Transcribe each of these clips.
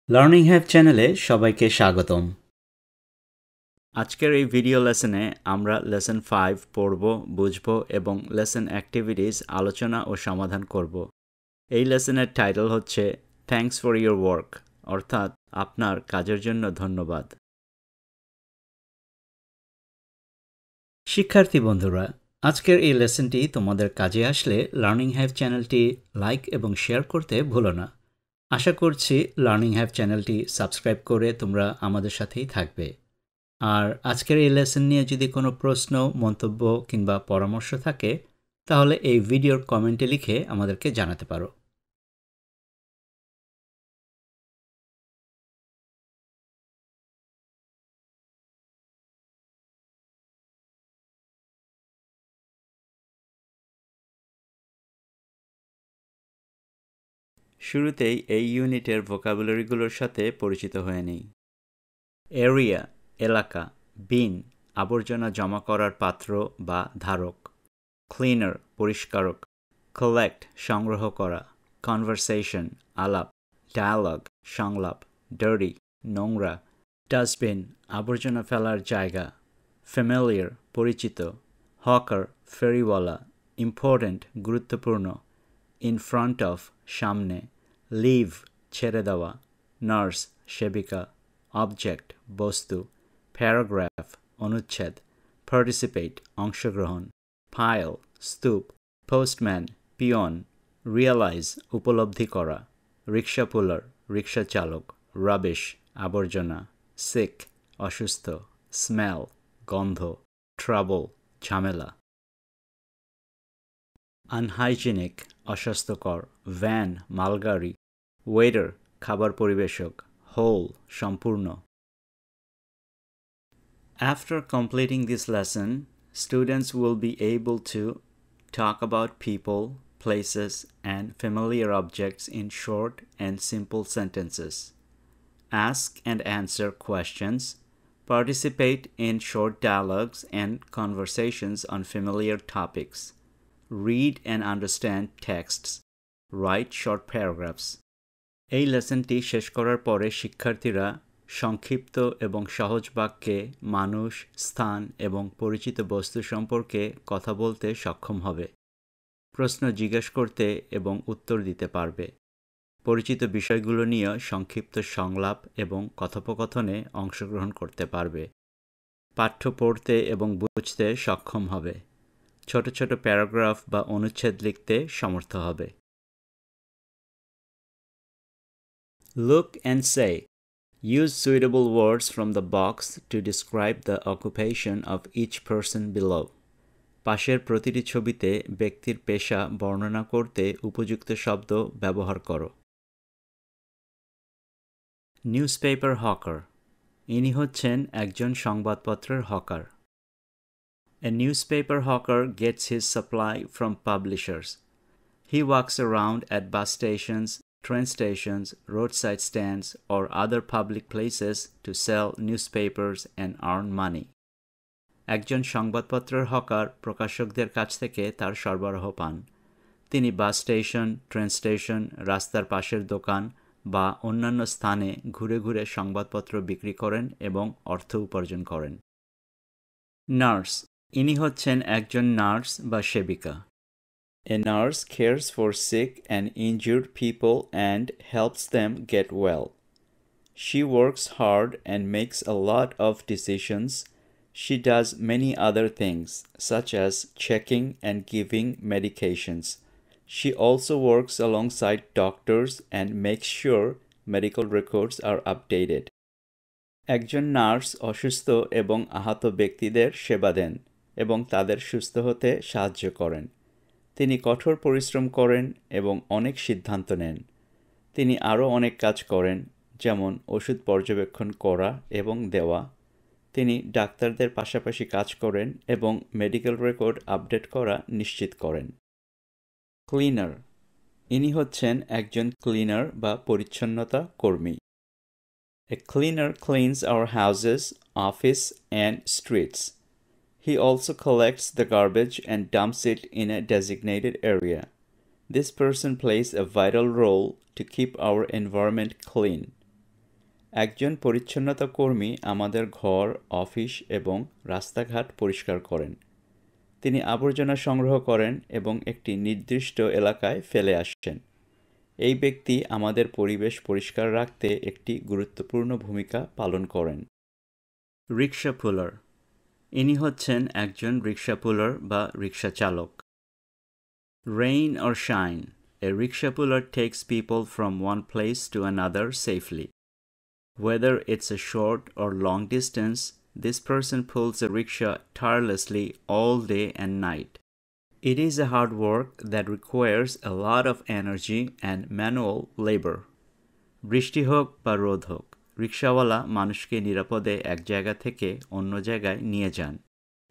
Learning have চ্যানেলে সবাইকে স্বাগতম। আজকের এই ভিডিও লেসনে আমরা লেসন 5 পড়ব, বুঝব এবং লেসন অ্যাক্টিভিটিস আলোচনা ও সমাধান করব। এই লেসনের টাইটেল হচ্ছে থ্যাঙ্কস ফর ইয়োর ওয়ার্ক, অর্থাৎ আপনার কাজের জন্য ধন্যবাদ। শিক্ষার্থী বন্ধুরা, আজকের এই লেসনটি তোমাদের কাজে আসলে লার্নিং হ্যাব চ্যানেলটি লাইক এবং শেয়ার করতে ভুলো না। আশা করছি লার্নিং হ্যাব চ্যানেলটি সাবস্ক্রাইব করে তোমরা আমাদের সাথেই থাকবে। আর আজকের এই লেসন নিয়ে যদি কোনো প্রশ্ন, মন্তব্য কিংবা পরামর্শ থাকে তাহলে এই ভিডিওর কমেন্টে লিখে আমাদেরকে জানাতে পারো। শুরুতেই এই ইউনিটের ভোকাবুলারিগুলোর সাথে পরিচিত হয়ে নিই। এরিয়া, এলাকা। বিন, আবর্জনা জমা করার পাত্র বা ধারক। ক্লিনার, পরিষ্কারক। কালেক্ট, সংগ্রহ করা। কনভারসেশন, আলাপ। ডায়ালগ, সংলাপ। ডার্টি, নোংরা। ডাস্টবিন, আবর্জনা ফেলার জায়গা। ফ্যামিলিয়ার, পরিচিত। হকার, ফেরিওয়ালা। ইম্পর্ট্যান্ট, গুরুত্বপূর্ণ। ইন ফ্রন্ট অফ, সামনে। লিভ, ছেড়ে দেওয়া। নার্স, সেবিকা। অবজেক্ট, বস্তু। প্যারাগ্রাফ, অনুচ্ছেদ। পার্টিসিপেট, অংশগ্রহণ। পাইল, স্তূপ। Postman, peon. রিয়ালাইজ, উপলব্ধি করা। রিক্সা পুলার, রিক্সা চালক। রাবিশ, আবর্জনা। সিক, অসুস্থ। স্মেল, গন্ধ। ট্রাবল, ঝামেলা। আনহাইজিনিক, অস্বাস্থ্যকর। ভ্যান, মালগাড়ি। ওয়েটার, খাবার পরিবেশক। হোল, সম্পূর্ণ। After completing this lesson, students will be able to talk about people, places, and familiar objects in short and simple sentences. Ask and answer questions. Participate in short dialogues and conversations on familiar topics. Read and understand texts. Write short paragraphs. এই লেসনটি শেষ করার পরে শিক্ষার্থীরা সংক্ষিপ্ত এবং সহজ বাক্যে মানুষ, স্থান এবং পরিচিত বস্তু সম্পর্কে কথা বলতে সক্ষম হবে। প্রশ্ন জিজ্ঞেস করতে এবং উত্তর দিতে পারবে। পরিচিত বিষয়গুলো নিয়ে সংক্ষিপ্ত সংলাপ এবং কথোপকথনে অংশগ্রহণ করতে পারবে। পাঠ্য পড়তে এবং বুঝতে সক্ষম হবে। ছোট ছোট প্যারাগ্রাফ বা অনুচ্ছেদ লিখতে সমর্থ হবে। Look and say. Use suitable words from the box to describe the occupation of each person below. পাশের প্রতিটি ছবিতে ব্যক্তির পেশা বর্ণনা করতে উপযুক্ত শব্দ ব্যবহার করো। নিউজপেপার হকার, ইনি হচ্ছেন একজন সংবাদপত্রের hawker. A newspaper hawker gets his supply from publishers. He walks around at bus stations, train stations, roadside stands, or other public places to sell newspapers and earn money. একজন সংবাদপত্রের hawker প্রকাশকদের কাছ থেকে তার সরবরাহ পান। তিনি বাস স্টেশন, ট্রেন স্টেশন, রাস্তার পাশের দোকান বা অন্যান্য স্থানে ঘুরে ঘুরে সংবাদপত্র বিক্রি করেন এবং অর্থ উপার্জন করেন। নার্স, ইনি হচ্ছেন একজন নার্স বা সেবিকা। A nurse cares for sick and injured people and helps them get well. She works hard and makes a lot of decisions. She does many other things, such as checking and giving medications. She also works alongside doctors and makes sure medical records are updated. একজন nurse অসুস্থ এবং আহত ব্যক্তিদের সেবা দেন এবং তাদের সুস্থ হতে সাহায্য করেন। তিনি কঠোর পরিশ্রম করেন এবং অনেক সিদ্ধান্ত নেন। তিনি আরও অনেক কাজ করেন, যেমন ওষুধ পর্যবেক্ষণ করা এবং দেওয়া। তিনি ডাক্তারদের পাশাপাশি কাজ করেন এবং মেডিকেল রেকর্ড আপডেট করা নিশ্চিত করেন। ক্লিনার, ইনি হচ্ছেন একজন ক্লিনার বা পরিচ্ছন্নতা কর্মী। A cleaner cleans our houses, office, and streets. He also collects the garbage and dumps it in a designated area. This person plays a vital role to keep our environment clean. একজন পরিচ্ছন্নতা কর্মী আমাদের ঘর, office এবং রাস্তাঘাট পরিষ্কার করেন। তিনি আবর্জনা সংগ্রহ করেন এবং একটি নির্দিষ্ট এলাকায় ফেলে আসেন। এই ব্যক্তি আমাদের পরিবেশ পরিষ্কার রাখতে একটি গুরুত্বপূর্ণ ভূমিকা পালন করেন। রিক্সা পুলার। ইনি হচ্ছেন একজন রিক্সা পুলার বা রিক্সা চালক। Rain or shine, a rickshaw puller takes people from one place to another safely. Whether it's a short or long distance, this person pulls a rickshaw tirelessly all day and night. It is a hard work that requires a lot of energy and manual labor. বৃষ্টি হোক বা রোদ হোক, রিক্সাওয়ালা মানুষকে নিরাপদে এক জায়গা থেকে অন্য জায়গায় নিয়ে যান।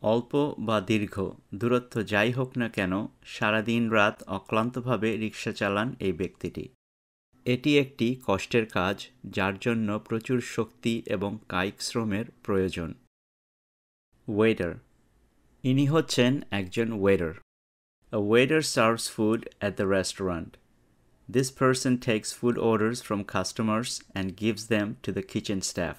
অল্প বা দীর্ঘ দূরত্ব যাই হোক না কেন, সারাদিন রাত অক্লান্তভাবে রিক্সা চালান এই ব্যক্তিটি। এটি একটি কষ্টের কাজ, যার জন্য প্রচুর শক্তি এবং কায়িক শ্রমের প্রয়োজন। ওয়েটার। ইনি হচ্ছেন একজন waiter. A waiter serves food at the restaurant. This person takes food orders from customers and gives them to the kitchen staff.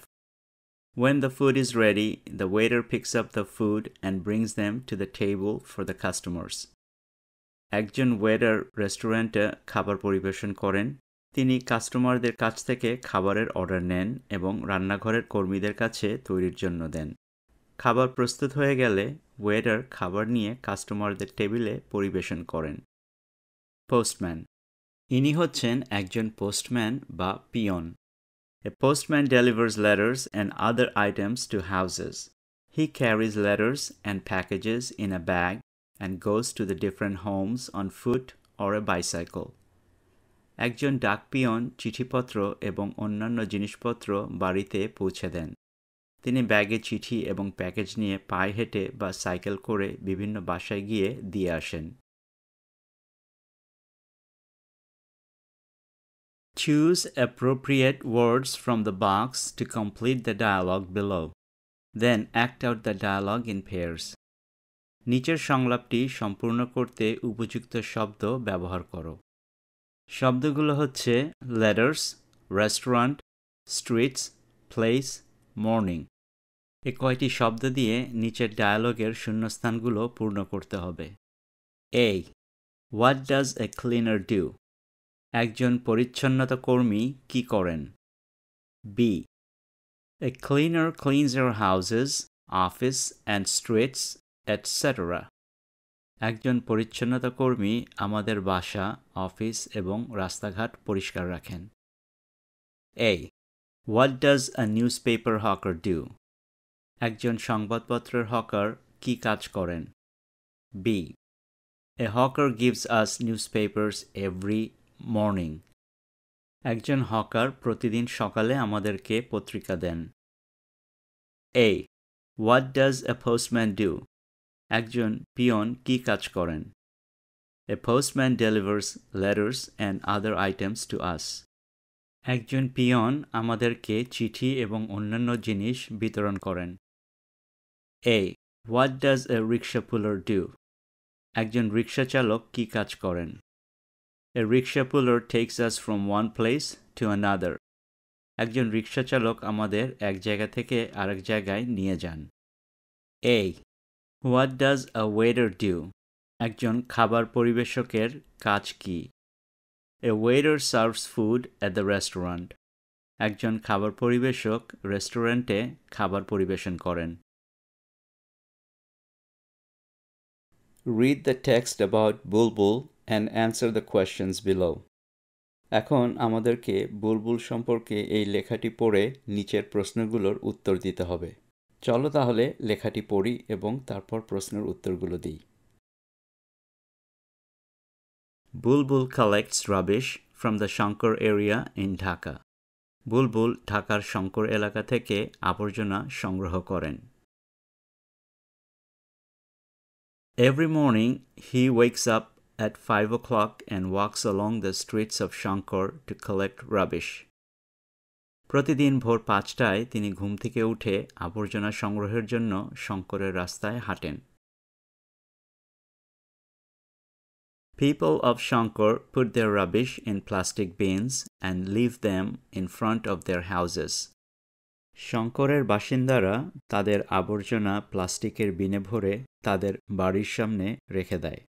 When the food is ready, the waiter picks up the food and brings them to the table for the customers. একজন waiter রেস্টুরেন্টে খাবার পরিবেশন করেন। তিনি কাস্টমারদের কাছ থেকে খাবারের অর্ডার নেন এবং রান্নাঘরের কর্মীদের কাছে তৈরির জন্য দেন। খাবার প্রস্তুত হয়ে গেলে ওয়েটার খাবার নিয়ে কাস্টমারদের টেবিলে পরিবেশন করেন। পোস্টম্যান। ইনি হচ্ছেন একজন পোস্টম্যান বা peon. A postman delivers letters and other items to houses. He carries letters and packages in a bag and goes to the different homes on foot or a bicycle. একজন ডাক peon চিঠিপত্র এবং অন্যান্য জিনিসপত্র বাড়িতে পৌঁছে দেন। তিনি ব্যাগে চিঠি এবং প্যাকেজ নিয়ে পায়ে হেঁটে বা সাইকেল করে বিভিন্ন বাসায় গিয়ে দিয়ে আসেন। Choose appropriate words from the box to complete the dialogue below. Then act out the dialogue in pairs. নিচের সংলাপটি সম্পূর্ণ করতে উপযুক্ত শব্দ ব্যবহার করো। শব্দগুলো হচ্ছে letters, restaurant, streets, place, morning. এই কয়টি শব্দ দিয়ে নিচের ডায়ালগের শূন্যস্থানগুলো পূর্ণ করতে হবে। A. What does a cleaner do? একজন পরিচ্ছন্নতা কর্মী কি করেন? B. A cleaner cleans our houses, office and streets, etc. একজন পরিচ্ছন্নতা কর্মী আমাদের বাসা, অফিস এবং রাস্তাঘাট পরিষ্কার রাখেন। A. What does a newspaper hawker do? একজন সংবাদপত্রের হকার কি কাজ করেন? B. A hawker gives us newspapers every morning. একজন হকার প্রতিদিন সকালে আমাদেরকে পত্রিকা দেন। A. What does a postman do? একজন পিয়ন কি কাজ করেন? A postman delivers letters and other items to us. একজন পিয়ন আমাদেরকে চিঠি এবং অন্যান্য জিনিস বিতরণ করেন। A. What does a rickshaw puller do? একজন রিক্সা চালক কি কাজ করেন? A rickshaw puller takes us from one place to another. একজন রিক্সা চালক আমাদের এক জায়গা থেকে আরেক জায়গায় নিয়ে যান। A. What does a waiter do? একজন খাবার পরিবেশকের কাজ কি? A waiter serves food at the restaurant. একজন খাবার পরিবেশক রেস্টুরেন্টে খাবার পরিবেশন করেন। Read the text about Bulbul and answer the questions below. এখন আমাদেরকে বুলবুল সম্পর্কে এই লেখাটি পড়ে নিচের প্রশ্নগুলোর উত্তর দিতে হবে। চলো তাহলে লেখাটি পড়ি এবং তারপর প্রশ্নের উত্তরগুলো দিই। Bulbul collects rubbish from the Shankar area in Dhaka. বুলবুল ঢাকার শঙ্কর এলাকা থেকে আবর্জনা সংগ্রহ করেন। Every morning he wakes up at 5 o'clock and walks along the streets of Shankar to collect rubbish. প্রতিদিন ভোর 5টায় তিনি ঘুম থেকে উঠে আবর্জনা সংগ্রহের জন্য শঙ্করের রাস্তায় হাঁটেন। People of Shankar put their rubbish in plastic bins and leave them in front of their houses. শঙ্করের বাসিন্দারা তাদের আবর্জনা প্লাস্টিকের বিনে ভরে তাদের বাড়ির সামনে রেখে দেয়।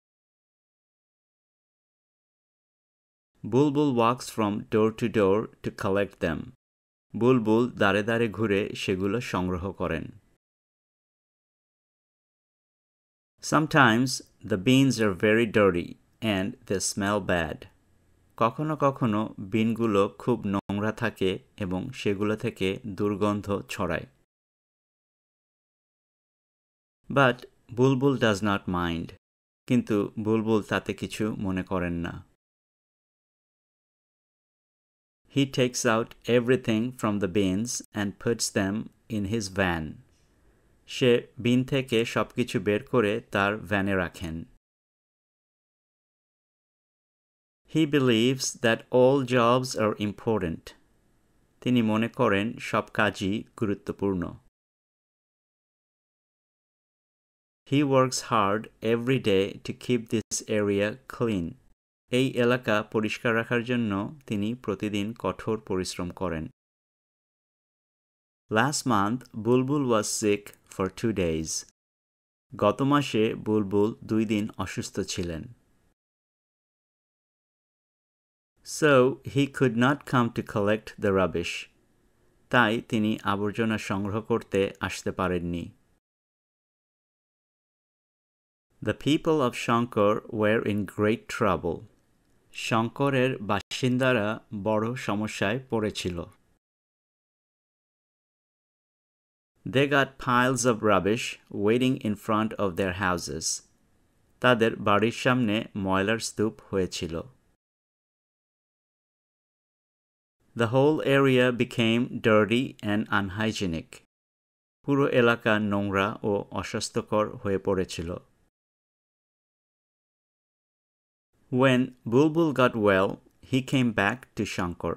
Bulbul walks from door to door to collect them. বুলবুল দাঁড়ে দাঁড়ে ঘুরে সেগুলো সংগ্রহ করেন। Sometimes the beans are very dirty and they smell bad. কখনো কখনো বিনগুলো খুব নোংরা থাকে এবং সেগুলো থেকে দুর্গন্ধ ছড়ায়। But Bulbul does not mind. কিন্তু বুলবুল তাতে কিছু মনে করেন না। He takes out everything from the bins and puts them in his van. সে বিন থেকে সবকিছু বের করে তার ভ্যানে রাখেন। He believes that all jobs are important. তিনি মনে করেন সব কাজই গুরুত্বপূর্ণ। He works hard every day to keep this area clean. এই এলাকা পরিষ্কার রাখার জন্য তিনি প্রতিদিন কঠোর পরিশ্রম করেন। Last month, Bulbul was sick for 2 days. গত মাসে বুলবুল 2 দিন অসুস্থ ছিলেন। So, he could not come to collect the rubbish. তাই তিনি আবর্জনা সংগ্রহ করতে আসতে পারেননি। The people of Shankar were in great trouble. শঙ্করের বাসিন্দারা বড় সমস্যায় পড়েছিল। They got piles of rubbish waiting in front of their houses. তাদের বাড়ির সামনে ময়লার স্তূপ হয়েছিল। The whole area became dirty and unhygienic. পুরো এলাকা নোংরা ও অস্বাস্থ্যকর হয়ে পড়েছিল। When Bulbul got well, he came back to Shankar.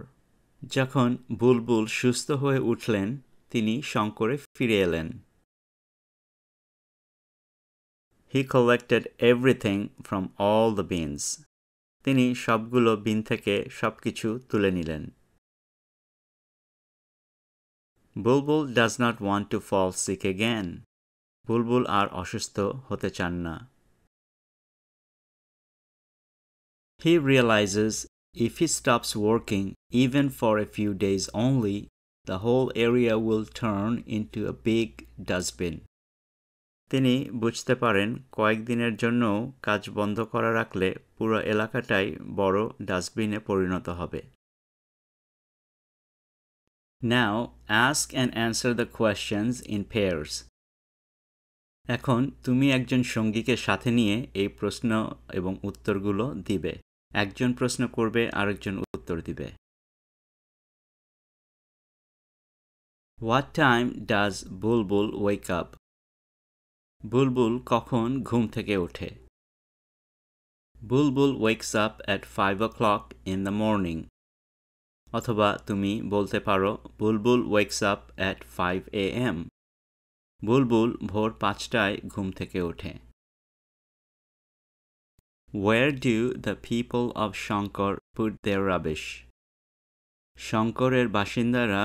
যখন বুলবুল সুস্থ হয়ে উঠলেন, তিনি শঙ্করে ফিরে এলেন। He collected everything from all the bins. তিনি সবগুলো বিন থেকে সবকিছু তুলে নিলেন। Bulbul does not want to fall sick again. বুলবুল আর অসুস্থ হতে চান না। He realizes if he stops working even for a few days only, the whole area will turn into a big dustbin. তিনি বুঝতে পারেন কয়েকদিনের জন্য কাজ বন্ধ করা রাখলে পুরো এলাকাটাই বড় ডাস্টবিনে পরিণত হবে। Now ask and answer the questions in pairs. এখন তুমি একজন সঙ্গীকে সাথে নিয়ে এই প্রশ্ন এবং উত্তরগুলো দিবে। একজন প্রশ্ন করবে, আরেকজন উত্তর দিবে। What time does Bulbul wake up? বুলবুল কখন ঘুম থেকে ওঠে? Bulbul wakes up at 5 o'clock in the morning. অথবা তুমি বলতে পারো বুলবুল wakes up at 5 a.m. বুলবুল ভোর 5টায় ঘুম থেকে ওঠে। Where do the people of Shankar put their rubbish? শঙ্করের বাসিন্দারা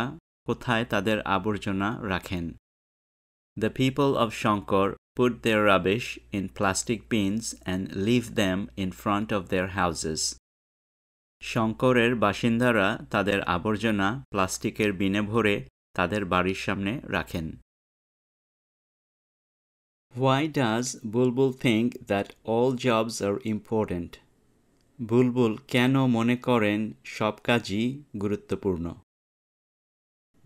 কোথায় তাদের আবর্জনা রাখেন? The people of Shankar put their rubbish in plastic bins and leave them in front of their houses. শঙ্করের বাসিন্দারা তাদের আবর্জনা প্লাস্টিকের বিনে ভরে তাদের বাড়ির সামনে রাখেন। Why does Bulbul think that all jobs are important? বুলবুল কেন মনে করেন সব কাজই গুরুত্বপূর্ণ?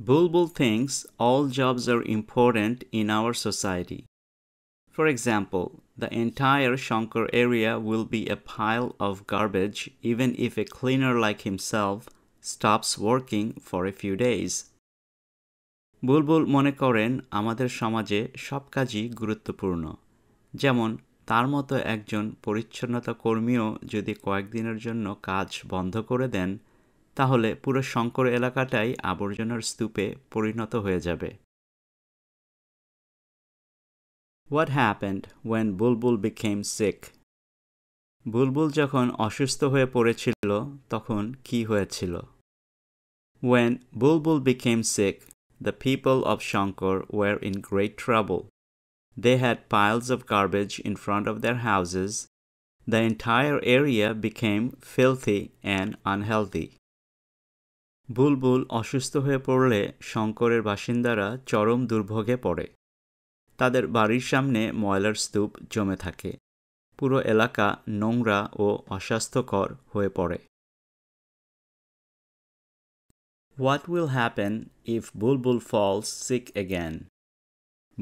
Bulbul thinks all jobs are important in our society. For example, the entire Shankar area will be a pile of garbage even if a cleaner like himself stops working for a few days. বুলবুল মনে করেন আমাদের সমাজে সব কাজই গুরুত্বপূর্ণ। যেমন তার মতো একজন পরিচ্ছন্নতা কর্মীও যদি কয়েকদিনের জন্য কাজ বন্ধ করে দেন, তাহলে পুরো শঙ্কর এলাকাটাই আবর্জনার স্তূপে পরিণত হয়ে যাবে। What happened when Bulbul became sick? বুলবুল যখন অসুস্থ হয়ে পড়েছিল তখন কি হয়েছিল? When Bulbul became sick, the people of Shankar were in great trouble. They had piles of garbage in front of their houses. The entire area became filthy and unhealthy. বুলবুল অসুস্থ হয়ে পড়লে শঙ্করের বাসিন্দারা চরম দুর্ভোগে পড়ে। তাদের বাড়ির সামনে ময়লার স্তূপ জমে থাকে। পুরো এলাকা নোংরা ও অস্বাস্থ্যকর হয়ে পড়ে। What will happen if Bulbul falls sick again?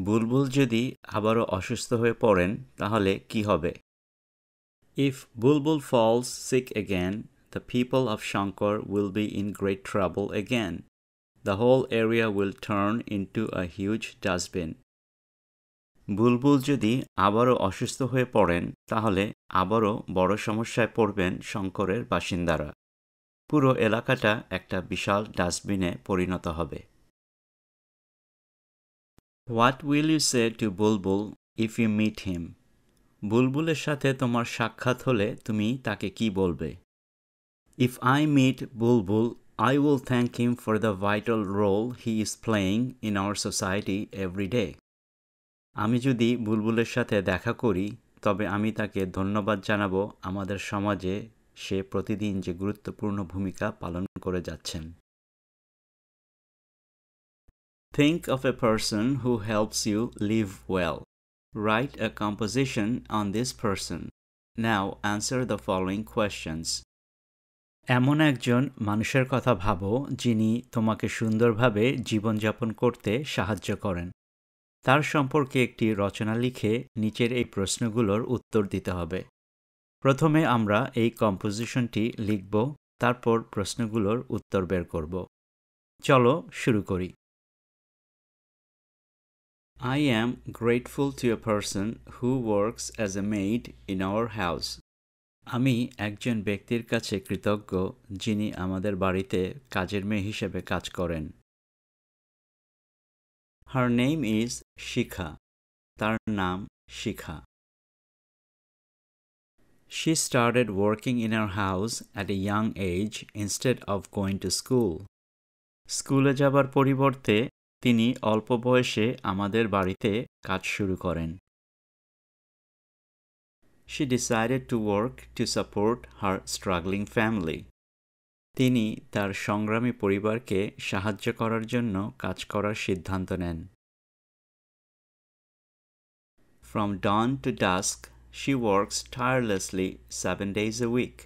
বুলবুল যদি আবারও অসুস্থ হয়ে পড়েন তাহলে কি হবে? If Bulbul falls sick again, the people of Shankar will be in great trouble again. The whole area will turn into a huge dustbin. বুলবুল যদি আবারও অসুস্থ হয়ে পড়েন তাহলে আবারও বড় সমস্যায় পড়বেন শঙ্করের বাসিন্দারা। পুরো এলাকাটা একটা বিশাল ডাস্টবিনে পরিণত হবে। What will you say to Bulbul if you meet him? বুলবুলের সাথে তোমার সাক্ষাৎ হলে তুমি তাকে কি বলবে? If I meet Bulbul, I will thank him for the vital role he is playing in our society every day. আমি যদি বুলবুলের সাথে দেখা করি তবে আমি তাকে ধন্যবাদ জানাবো আমাদের সমাজে সে প্রতিদিন যে গুরুত্বপূর্ণ ভূমিকা পালন করে যাচ্ছেন। Think of a person who helps you live well. Write a composition on this person. Now answer the following questions. এমন একজন মানুষের কথা ভাবো যিনি তোমাকে সুন্দরভাবে জীবনযাপন করতে সাহায্য করেন। তার সম্পর্কে একটি রচনা লিখে নিচের এই প্রশ্নগুলোর উত্তর দিতে হবে। প্রথমে আমরা এই কম্পোজিশনটি লিখব, তারপর প্রশ্নগুলোর উত্তর বের করব। চলো শুরু করি। I am grateful to a person who works as a maid in our house. আমি একজন ব্যক্তির কাছে কৃতজ্ঞ যিনি আমাদের বাড়িতে কাজের মেয়ে হিসেবে কাজ করেন। Her name is Shikha. তার নাম শিখা। She started working in our house at a young age instead of going to school. স্কুলে যাবার পরিবর্তে তিনি অল্প বয়সে আমাদের বাড়িতে কাজ শুরু করেন। She decided to work to support her struggling family. তিনি তার সংগ্রামী পরিবারকে সাহায্য করার জন্য কাজ করার সিদ্ধান্ত নেন। From dawn to dusk, she works tirelessly 7 days a week.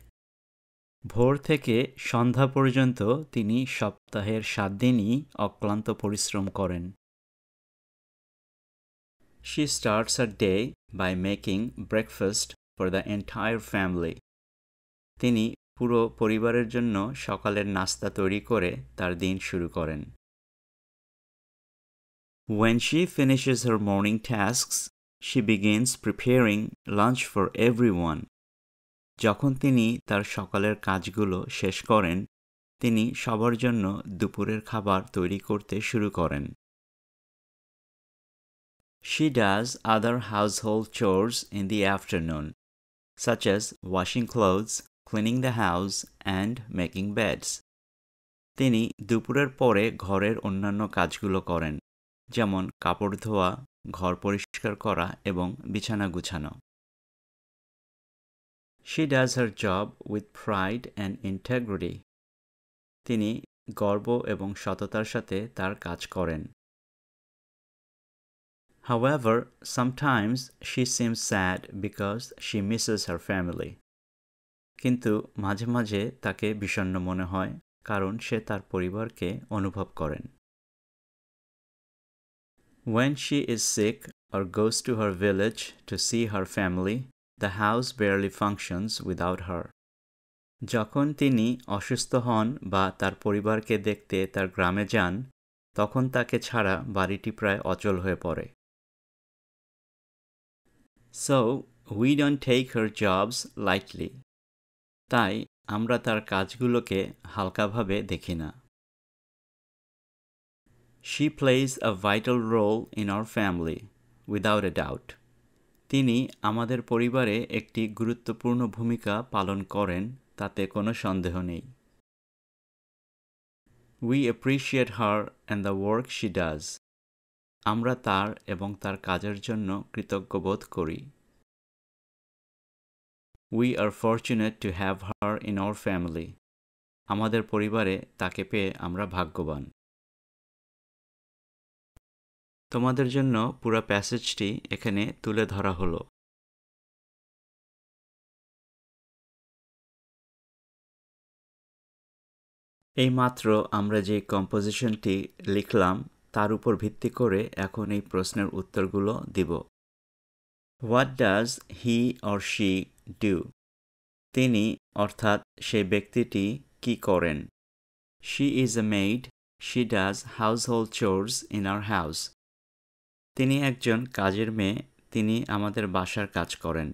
ভোর থেকে সন্ধ্যা পর্যন্ত তিনি সপ্তাহের 7 দিনই অক্লান্ত পরিশ্রম করেন। She starts her day by making breakfast for the entire family. তিনি পুরো পরিবারের জন্য সকালের নাস্তা তৈরি করে তার দিন শুরু করেন। When she finishes her morning tasks, she begins preparing lunch for everyone. যখন তিনি তার সকালের কাজগুলো শেষ করেন, তিনি সবার জন্য দুপুরের খাবার তৈরি করতে শুরু করেন। She does other household chores in the afternoon, such as washing clothes, cleaning the house, and making beds. তিনি দুপুরের পরে ঘরের অন্যান্য কাজগুলো করেন, যেমন কাপড় ধোয়া, ঘর পরিষ্কার করা এবং বিছানা গুছানো। She does her job with pride and integrity. তিনি গর্ব এবং সততার সাথে তার কাজ করেন। However, sometimes she seems sad because she misses her family. কিন্তু মাঝে মাঝে তাকে বিষণ্ণ মনে হয় কারণ সে তার পরিবারকে অনুভব করেন। When she is sick or goes to her village to see her family, the house barely functions without her. যখন তিনি অসুস্থ হন বা তার পরিবারকে দেখতে তার গ্রামে যান, তখন তাকে ছাড়া বাড়িটি প্রায় অচল হয়ে পড়ে। So, we don't take her jobs lightly. তাই আমরা তার কাজগুলোকে হালকাভাবে দেখি না। She plays a vital role in our family, without a doubt. তিনি আমাদের পরিবারে একটি গুরুত্বপূর্ণ ভূমিকা পালন করেন, তাতে কোনো সন্দেহ নেই। We appreciate her and the work she does. আমরা তার এবং তার কাজের জন্য কৃতজ্ঞ বোধ করি। We are fortunate to have her in our family. আমাদের পরিবারে তাকে পেয়ে আমরা ভাগ্যবান। তোমাদের জন্য পুরো প্যাসেজটি এখানে তুলে ধরা হলো। এইমাত্র আমরা যে কম্পোজিশনটি লিখলাম তার উপর ভিত্তি করে এখন এই প্রশ্নের উত্তরগুলো দিব। What does he or she do? তিনি অর্থাৎ সেই ব্যক্তিটি কি করেন? She is a maid. She does household chores in our house. তিনি একজন কাজের মেয়ে, তিনি আমাদের বাসার কাজ করেন।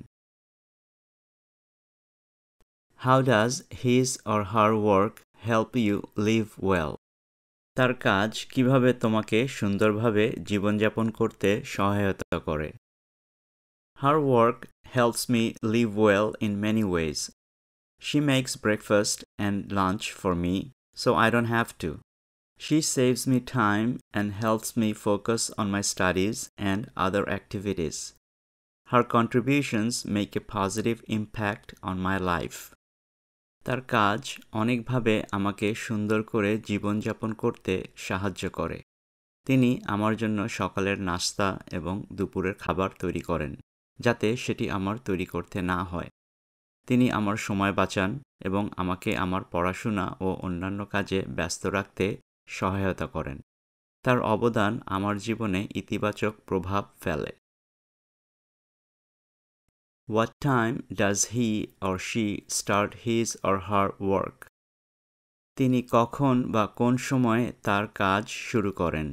How does his or her work help you live well? তার কাজ কিভাবে তোমাকে সুন্দরভাবে জীবনযাপন করতে সহায়তা করে? Her work helps me live well in many ways. She makes breakfast and lunch for me, so I don't have to. She saves me time and helps me focus on my studies and other activities. Her contributions make a positive impact on my life. তার কাজ অনেকভাবে আমাকে সুন্দর করে জীবনযাপন করতে সাহায্য করে। তিনি আমার জন্য সকালের নাস্তা এবং দুপুরের খাবার তৈরি করেন, যাতে সেটি আমার তৈরি করতে না হয়। তিনি আমার সময় বাঁচান এবং আমাকে আমার পড়াশোনা ও অন্যান্য কাজে ব্যস্ত রাখতে সহায়তা করেন। তার অবদান আমার জীবনে ইতিবাচক প্রভাব ফেলে। What time does he or she start his or her work? তিনি কখন বা কোন সময়ে তার কাজ শুরু করেন?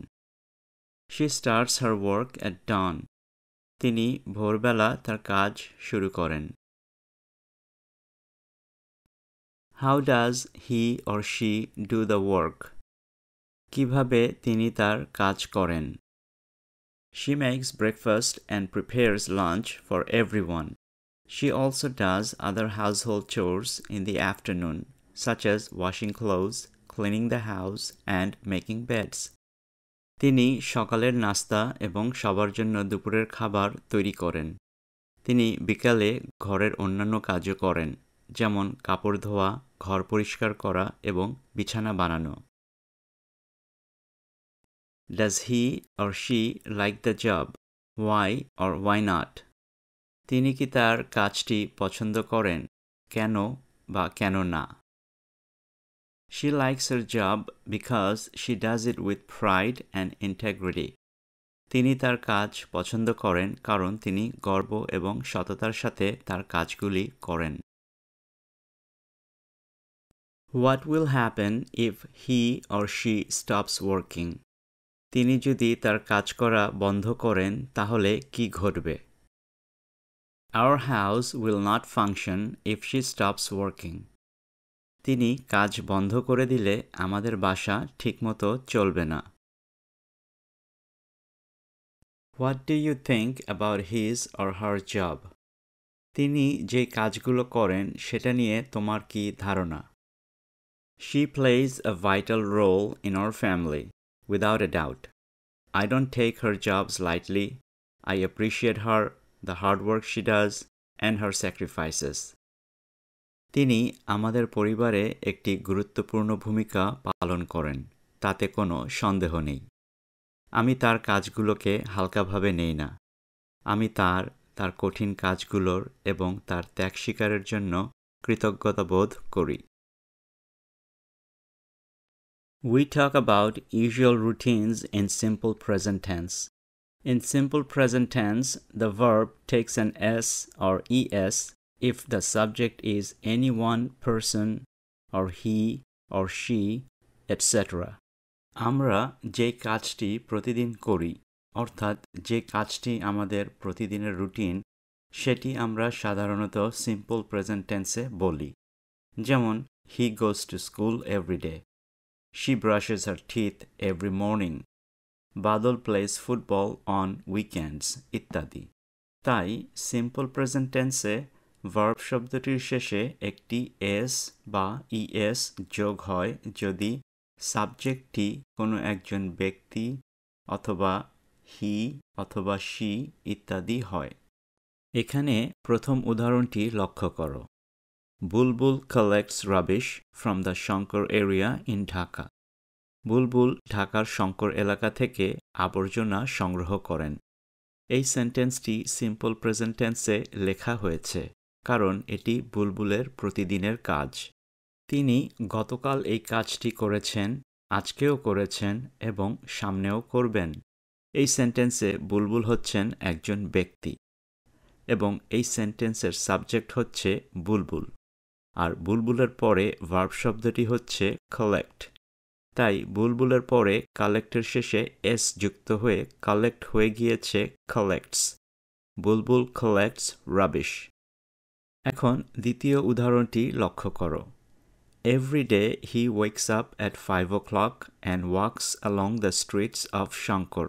She starts her work at dawn. তিনি ভোরবেলা তার কাজ শুরু করেন। How does he or she do the work? কিভাবে তিনি তার কাজ করেন? She makes breakfast and prepares lunch for everyone. She also does other household chores in the afternoon, such as washing clothes, cleaning the house, and making beds. তিনি সকালের নাস্তা এবং সবার জন্য দুপুরের খাবার তৈরি করেন। তিনি বিকালে ঘরের অন্যান্য কাজও করেন, যেমন কাপড় ধোয়া, ঘর পরিষ্কার করা এবং বিছানা বানানো। Does he or she like the job? Why or why not? তিনি কি তার কাজটি পছন্দ করেন? কেন বা কেন না? She likes her job because she does it with pride and integrity. তিনি তার কাজ পছন্দ করেন কারণ তিনি গর্ব এবং সততার সাথে তার কাজগুলি করেন। What will happen if he or she stops working? তিনি যদি তার কাজ করা বন্ধ করেন তাহলে কি ঘটবে? Our house will not function if she stops working. তিনি কাজ বন্ধ করে দিলে আমাদের বাসা ঠিকমতো চলবে না। What do you think about his or her job? তিনি যে কাজগুলো করেন সেটা নিয়ে তোমার কি ধারণা? She plays a vital role in our family, without a doubt. I don't take her jobs lightly. I appreciate her, the hard work she does, and her sacrifices. তিনি আমাদের পরিবারে একটি গুরুত্বপূর্ণ ভূমিকা পালন করেন, তাতে কোনো সন্দেহ নেই। আমি তার কাজগুলোকে হালকাভাবে নেই না। আমি তার কঠিন কাজগুলোর এবং তার ত্যাগ স্বীকারের জন্য কৃতজ্ঞতা বোধ করি। We talk about usual routines in simple present tense. In simple present tense, the verb takes an S or ES if the subject is any one person or he or she, etc. আমরা যে কাজটি প্রতিদিন করি, অর্থাৎ যে কাজটি আমাদের প্রতিদিনের রুটিন, সেটি আমরা সাধারণত সিম্পল প্রেজেন্ট টেন্সে বলি। যেমন, he goes to school every day. She brushes her teeth every morning. Badal plays football on weekends, ইত্যাদি। তাই সিম্পল প্রেজেন্ট টেন্সে ভার্ব শব্দটির শেষে একটি এস বা ইএস যোগ হয় যদি সাবজেক্টটি কোনো একজন ব্যক্তি অথবা হি অথবা শি ইত্যাদি হয়। এখানে প্রথম উদাহরণটি লক্ষ্য করো। Bulbul collects rubbish from the Shankar area in Dhaka. Bulbul ঢাকার শঙ্কর এলাকা থেকে আবর্জনা সংগ্রহ করেন। এই সেন্টেন্সটি সিম্পল প্রেজেন্ট টেন্সে লেখা হয়েছে কারণ এটি বুলবুলের প্রতিদিনের কাজ। তিনি গতকাল এই কাজটি করেছেন, আজকেও করেছেন এবং সামনেও করবেন। এই সেন্টেন্সে বুলবুল হচ্ছেন একজন ব্যক্তি এবং এই সেন্টেন্সের সাবজেক্ট হচ্ছে বুলবুল, আর বুলবুলের পরে ভার্ব শব্দটি হচ্ছে কালেক্ট। তাই বুলবুলের পরে কালেক্টের শেষে এস যুক্ত হয়ে কালেক্ট হয়ে গিয়েছে কালেক্টস। বুলবুল কালেক্টস রাবিশ। এখন দ্বিতীয় উদাহরণটি লক্ষ্য করো। Every day he wakes up at 5 o'clock and walks along the streets of Shankar.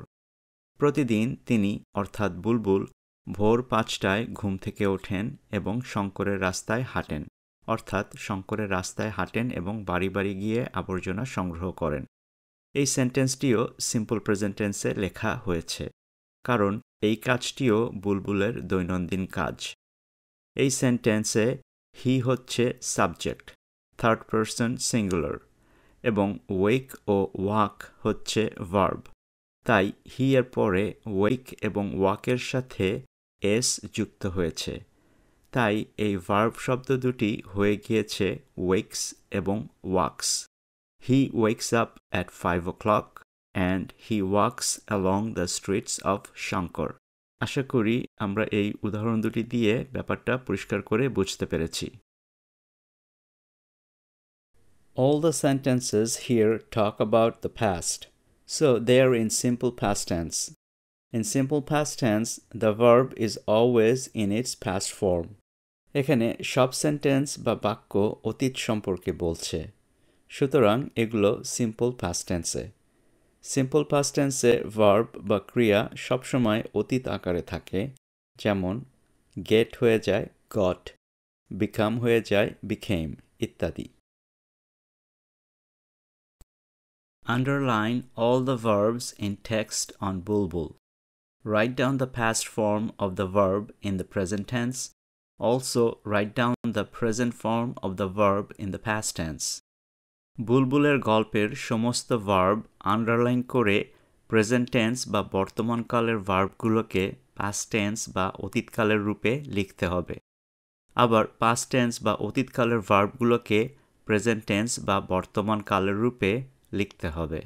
প্রতিদিন তিনি অর্থাৎ বুলবুল ভোর 5টায় ঘুম থেকে ওঠেন এবং শঙ্করের রাস্তায় হাঁটেন, অর্থাৎ শঙ্করের রাস্তায় হাঁটেন এবং বাড়ি বাড়ি গিয়ে আবর্জনা সংগ্রহ করেন। এই সেন্টেন্সটিও সিম্পল প্রেজেন্ট টেন্সে লেখা হয়েছে কারণ এই কাজটিও বুলবুলের দৈনন্দিন কাজ। এই সেন্টেন্সে হি হচ্ছে সাবজেক্ট, থার্ড পারসন সিঙ্গুলার, এবং ওয়েক ও ওয়াক হচ্ছে ভার্ব। তাই হি এর পরে ওয়েক এবং ওয়াকের সাথে এস যুক্ত হয়েছে। তাই এই ভার্ব শব্দ দুটি হয়ে গিয়েছে ওয়েকস এবং walks. He wakes up at 5 o'clock and he walks along the streets of Shankar. আশা করি আমরা এই উদাহরণ দুটি দিয়ে ব্যাপারটা পরিষ্কার করে বুঝতে পেরেছি। All the sentences here talk about the past, so they are in simple past tense. In simple past tense, the verb is always in its past form. এখানে সব সেন্টেন্স বা বাক্য অতীত সম্পর্কে বলছে, সুতরাং এগুলো সিম্পল পাস্ট টেন্সে। সিম্পল পাস্ট টেন্সে ভার্ব বা ক্রিয়া সবসময় অতীত আকারে থাকে, যেমন গেট হয়ে যায় গট, বিকাম হয়ে যায় বিকেম ইত্যাদি। Underline all the verbs in text on Bulbul. Write down the past form of the verb in the present tense. Also, write down the present form of the verb in the past tense. বুলবুলের গল্পের সমস্ত verb underline করে present tense বা বর্তমানকালের ভার্বগুলোকে past tense বা অতীতকালের রূপে লিখতে হবে। আবার past tense বা অতীতকালের ভার্বগুলোকে প্রেজেন্ট টেন্স বা বর্তমানকালের রূপে লিখতে হবে।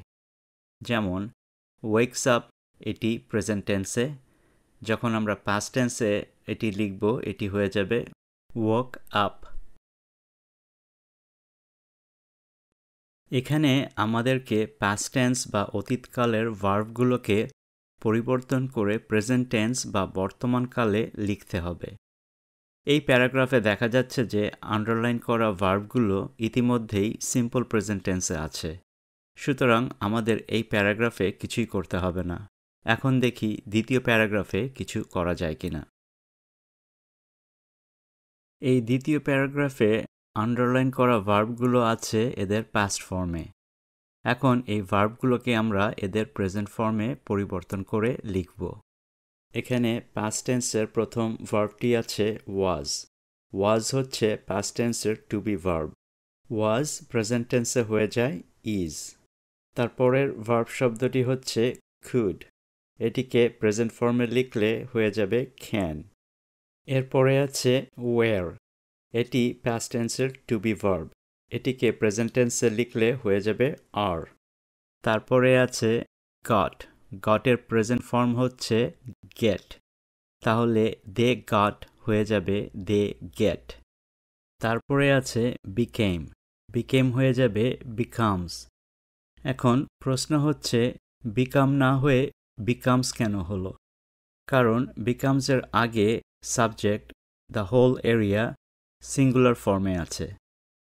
যেমন ওয়েকস আপ, এটি প্রেজেন্ট টেন্সে। যখন আমরা পাস্ট টেন্সে এটি লিখব, এটি হয়ে যাবে ওয়াক আপ। এখানে আমাদেরকে পাস্ট টেন্স বা অতীতকালের ভার্বগুলোকে পরিবর্তন করে প্রেজেন্ট টেন্স বা বর্তমানকালে লিখতে হবে। এই প্যারাগ্রাফে দেখা যাচ্ছে যে আন্ডারলাইন করা ভার্বগুলো ইতিমধ্যেই সিম্পল প্রেজেন্ট টেন্সে আছে, সুতরাং আমাদের এই প্যারাগ্রাফে কিছুই করতে হবে না। এখন দেখি দ্বিতীয় প্যারাগ্রাফে কিছু করা যায় কিনা। এই দ্বিতীয় প্যারাগ্রাফে আন্ডারলাইন করা ভার্বগুলো আছে এদের পাস্ট ফর্মে। এখন এই ভার্বগুলোকে আমরা এদের প্রেজেন্ট ফর্মে পরিবর্তন করে লিখব। এখানে পাস্ট টেন্সের প্রথম ভার্বটি আছে ওয়াজ। ওয়াজ হচ্ছে পাস্ট টেন্সের to be verb. Was present টেন্সে হয়ে যায় ইজ। তারপরের ভার্ব শব্দটি হচ্ছে কুড। এটিকে প্রেজেন্ট ফর্মে লিখলে হয়ে যাবে ক্যান। এরপরে আছে ওয়্যার। এটি পাস্ট টেন্সের টু বি ভার্ব। এটিকে প্রেজেন্ট টেন্সে লিখলে হয়ে যাবে আর। তারপরে আছে গট। গটের প্রেজেন্ট ফর্ম হচ্ছে গেট, তাহলে দে গট হয়ে যাবে দে গেট। তারপরে আছে বিকেম। বিকেম হয়ে যাবে বিকামস। এখন প্রশ্ন হচ্ছে বিকাম না হয়ে বিকামস কেন হলো? কারণ বিকামসের আগে subject the whole area singular ফর্মে আছে,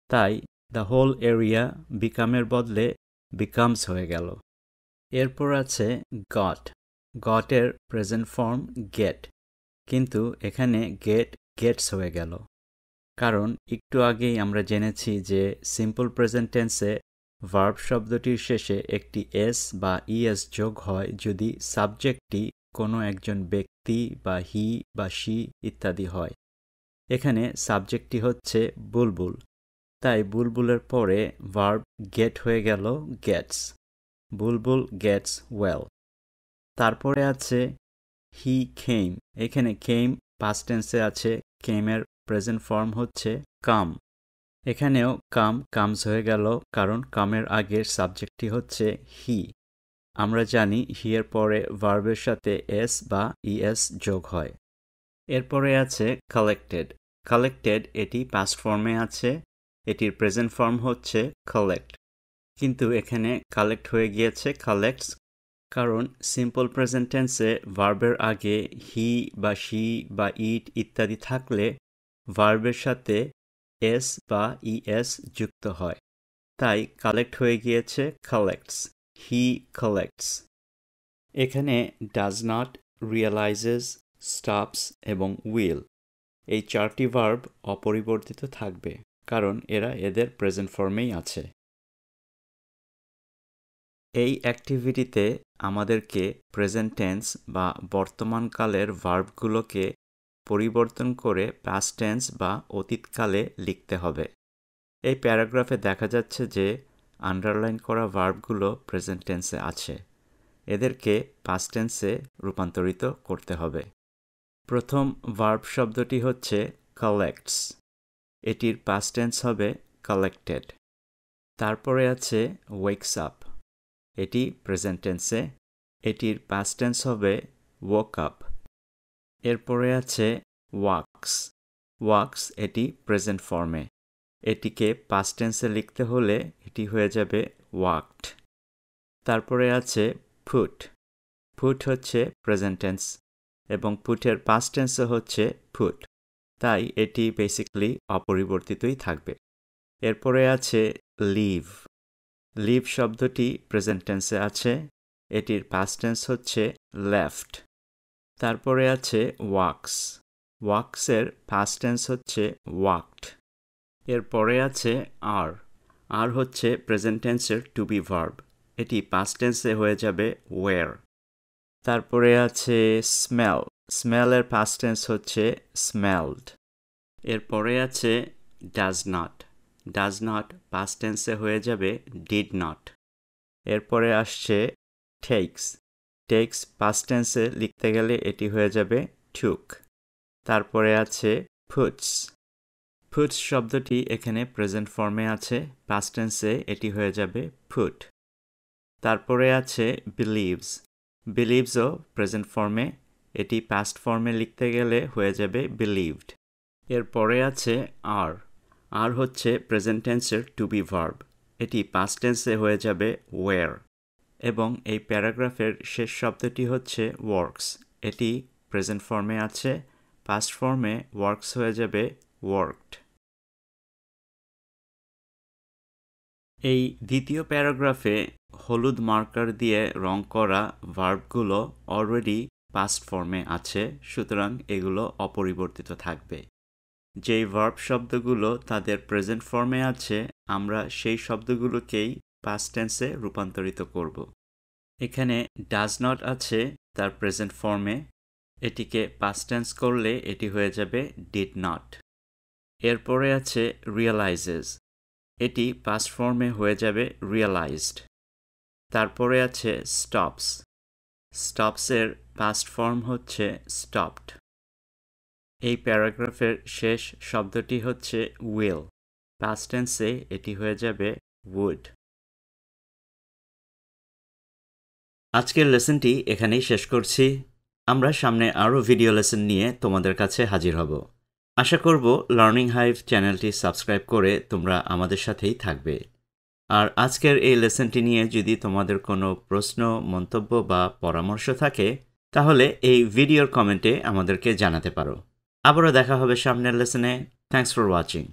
তাই দ্য হোল এরিয়া বিকামের বদলে বিকামস হয়ে গেল। এরপর আছে গট। গটের প্রেজেন্ট ফর্ম গেট, কিন্তু এখানে গেটস হয়ে গেল, কারণ একটু আগেই আমরা জেনেছি যে সিম্পল প্রেজেন্ট টেন্সে ভার্ব শব্দটির শেষে একটি এস বা ইএস যোগ হয় যদি সাবজেক্টটি কোনো একজন ব্যক্তি বা হি বা শি ইত্যাদি হয়। এখানে সাবজেক্টটি হচ্ছে বুলবুল, তাই বুলবুলের পরে ভার্ব গেট হয়ে গেল গেটস। বুলবুল গেটস ওয়েল। তারপরে আছে হি কেম। এখানে কেম পাস্ট টেন্সে আছে, কেমের প্রেজেন্ট ফর্ম হচ্ছে কাম। এখানেও কামস হয়ে গেল, কারণ কামের আগের সাবজেক্টটি হচ্ছে হি। আমরা জানি হি এর পরে ভার্বের সাথে এস বা ইএস যোগ হয়। এরপরে আছে কালেক্টেড। এটি পাস্ট ফর্মে আছে, এটির প্রেজেন্ট ফর্ম হচ্ছে কালেক্ট, কিন্তু এখানে কালেক্ট হয়ে গিয়েছে কালেক্টস, কারণ সিম্পল প্রেজেন্ট টেন্সে ভার্বের আগে হি বা শি বা ইট ইত্যাদি থাকলে ভার্বের সাথে এস বা ইএস যুক্ত হয়, তাই কালেক্ট হয়ে গিয়েছে কালেক্টস। হি কালেক্টস। এখানে ডাজ নট, রিয়েলাইজেস, স্টপস এবং উইল এই চারটি ভার্ব অপরিবর্তিত থাকবে, কারণ এরা এদের প্রেজেন্ট ফর্মেই আছে। এই অ্যাক্টিভিটিতে আমাদেরকে প্রেজেন্ট টেন্স বা বর্তমানকালের ভার্বগুলোকে পরিবর্তন করে পাস্ট টেন্স বা অতীতকালে লিখতে হবে। এই প্যারাগ্রাফে দেখা যাচ্ছে যে আন্ডারলাইন করা ভার্বগুলো প্রেজেন্ট টেন্সে আছে, এদেরকে পাস্ট টেন্সে রূপান্তরিত করতে হবে। প্রথম ভার্ব শব্দটি হচ্ছে কালেক্টস, এটির পাস্ট টেন্স হবে কালেক্টেড। তারপরে আছে ওয়েকস আপ, এটি প্রেজেন্ট টেন্সে, এটির পাস্ট টেন্স হবে woke up। এরপরে আছে ওয়াক্স, এটি প্রেজেন্ট ফর্মে, এটিকে পাস্ট টেন্সে লিখতে হলে এটি হয়ে যাবে ওয়াকড। তারপরে আছে পুট হচ্ছে প্রেজেন্ট টেন্স এবং পুটের পাস্ট টেন্সও হচ্ছে পুট, তাই এটি বেসিক্যালি অপরিবর্তিতই থাকবে। এরপরে আছে লিভ শব্দটি প্রেজেন্ট টেন্সে আছে, এটির পাস্ট টেন্স হচ্ছে লেফট। তারপরে আছে ওয়াক্সের পাস্ট টেন্স হচ্ছে ওয়াকড। এরপরে আছে আর হচ্ছে প্রেজেন্ট টেন্সের টু বি ভার্ব, এটি পাস্ট টেন্সে হয়ে যাবে ওয়্যার। তারপরে আছে স্মেলের পাস্ট টেন্স হচ্ছে স্মেলড। এরপরে আছে ডাজ নট পাস্ট টেন্সে হয়ে যাবে ডিড নট। এরপরে আসছে টেক্স পাস্ট টেন্সে লিখতে গেলে এটি হয়ে যাবে টুক। তারপরে আছে ফুটস শব্দটি এখানে প্রেজেন্ট ফর্মে আছে, পাস্ট টেন্সে এটি হয়ে যাবে ফুট। তারপরে আছে বিলিভসও প্রেজেন্ট ফর্মে, এটি পাস্ট ফর্মে লিখতে গেলে হয়ে যাবে বিলিভড। এরপরে আছে আর হচ্ছে প্রেজেন্ট টেন্সের টু বি ভার্ব, এটি পাস্ট টেন্সে হয়ে যাবে ওয়্যার। এবং এই প্যারাগ্রাফের শেষ শব্দটি হচ্ছে ওয়ার্কস, এটি প্রেজেন্ট ফর্মে আছে, পাস্ট ফর্মে ওয়ার্কস হয়ে যাবে ওয়ার্কড। এই দ্বিতীয় প্যারাগ্রাফে হলুদ মার্কার দিয়ে রং করা ভার্বগুলো অলরেডি পাস্ট ফর্মে আছে, সুতরাং এগুলো অপরিবর্তিত থাকবে। যেই ভার্ব শব্দগুলো তাদের প্রেজেন্ট ফর্মে আছে আমরা সেই শব্দগুলোকেই পাস্ট টেন্সে রূপান্তরিত করব। এখানে ডাজ নট আছে তার প্রেজেন্ট ফর্মে, এটিকে পাস্ট টেন্স করলে এটি হয়ে যাবে ডিড নট। এরপরে আছে রিয়েলাইজেস, এটি পাস্ট ফর্মে হয়ে যাবে রিয়েলাইজড। তারপরে আছে স্টপসের পাস্ট ফর্ম হচ্ছে স্টপড। এই প্যারাগ্রাফের শেষ শব্দটি হচ্ছে উইল, পাস্ট টেন্সে এটি হয়ে যাবে উড। আজকের লেসনটি এখানেই শেষ করছি। আমরা সামনে আরও ভিডিও লেসন নিয়ে তোমাদের কাছে হাজির হব। আশা করব লার্নিং হাইভ চ্যানেলটি সাবস্ক্রাইব করে তোমরা আমাদের সাথেই থাকবে। আর আজকের এই লেসনটি নিয়ে যদি তোমাদের কোনো প্রশ্ন, মন্তব্য বা পরামর্শ থাকে তাহলে এই ভিডিওর কমেন্টে আমাদেরকে জানাতে পারো। আবারও দেখা হবে সামনের লেসনে। Thanks for watching.